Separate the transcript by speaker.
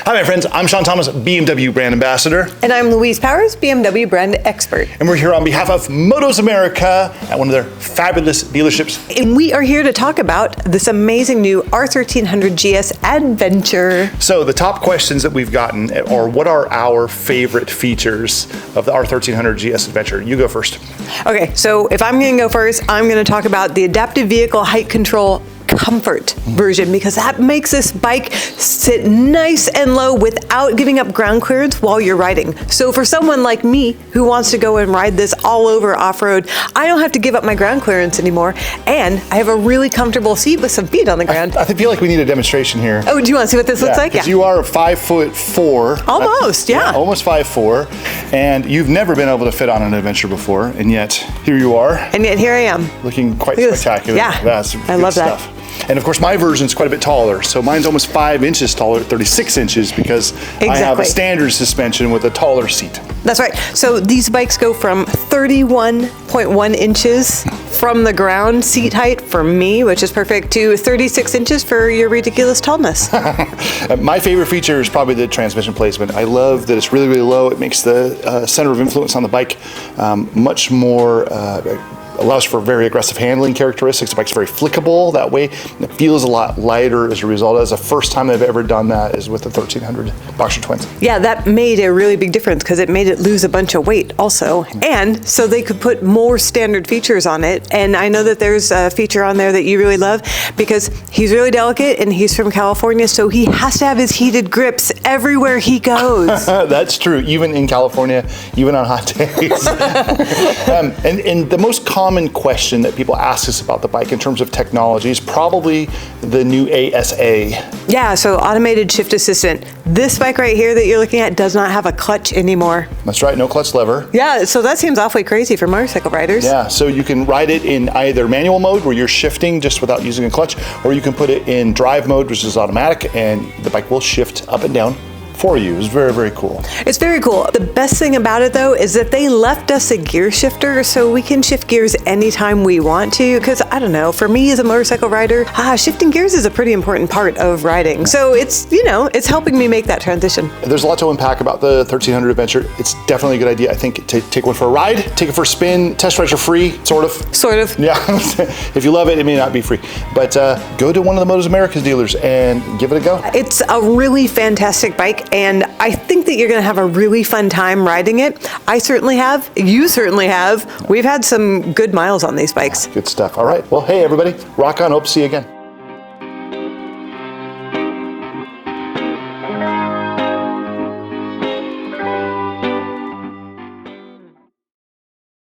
Speaker 1: Hi, my friends. I'm Shawn Thomas, BMW brand ambassador.
Speaker 2: And I'm Louise Powers, BMW brand expert.
Speaker 1: And we're here on behalf of Motos America at one of their fabulous dealerships.
Speaker 2: And we are here to talk about this amazing new R1300 GS adventure.
Speaker 1: So the top questions that we've gotten are, what are our favorite features of the R1300 GS adventure? You go first.
Speaker 2: Okay, so if I'm going to go first, I'm going to talk about the adaptive vehicle height control comfort version, because that makes this bike sit nice and low without giving up ground clearance while you're riding. So for someone like me who wants to go and ride this all over off-road, I don't have to give up my ground clearance anymore, and I have a really comfortable seat with some feet on the ground.
Speaker 1: I feel like we need a demonstration here.
Speaker 2: Oh, do you want to see what this looks like?
Speaker 1: Yeah, you are 5'4".
Speaker 2: Almost, yeah.
Speaker 1: Almost 5'4", and you've never been able to fit on an adventure before, and yet here you are.
Speaker 2: And yet here I am.
Speaker 1: Looking quite spectacular.
Speaker 2: Yeah,
Speaker 1: that's
Speaker 2: I love
Speaker 1: stuff.
Speaker 2: that.
Speaker 1: And of course, my version's quite a bit taller. So mine's almost 5 inches taller, 36 inches, because I have a standard suspension with a taller seat.
Speaker 2: That's right. So these bikes go from 31.1 inches from the ground seat height for me, which is perfect, to 36 inches for your ridiculous tallness.
Speaker 1: My favorite feature is probably the transmission placement. I love that it's really, really low. It makes the center of influence on the bike much more allows for very aggressive handling characteristics. The bike's very flickable that way. It feels a lot lighter as a result. That's the first time I've ever done that is with the 1300 Boxer Twins.
Speaker 2: Yeah, that made a really big difference because it made it lose a bunch of weight also. And so they could put more standard features on it. And I know that there's a feature on there that you really love because he's really delicate and he's from California, so he has to have his heated grips everywhere he goes.
Speaker 1: That's true, even in California, even on hot days. And the most common question that people ask us about the bike in terms of technology is probably the new ASA.
Speaker 2: Yeah, so automated shift assistant. This bike right here that you're looking at does not have a clutch anymore.
Speaker 1: That's right, no clutch lever.
Speaker 2: Yeah, so that seems awfully crazy for motorcycle riders.
Speaker 1: Yeah, so you can ride it in either manual mode where you're shifting just without using a clutch, or you can put it in drive mode, which is automatic, and the bike will shift up and down for you. It's very, very cool.
Speaker 2: It's very cool. The best thing about it though is that they left us a gear shifter so we can shift gears anytime we want to, because I don't know, for me as a motorcycle rider, shifting gears is a pretty important part of riding. So it's, it's helping me make that transition.
Speaker 1: There's a lot to unpack about the 1300 Adventure. It's definitely a good idea. I think take one for a ride, take it for a spin. Test rides are free, sort of.
Speaker 2: Sort of.
Speaker 1: Yeah. If you love it, it may not be free. But go to one of the Motos America's dealers and give it a go.
Speaker 2: It's a really fantastic bike, and I think that you're going to have a really fun time riding it. I certainly have. You certainly have. We've had some good miles on these bikes.
Speaker 1: Good stuff. All right. Well, hey, everybody. Rock on. Hope to see you again.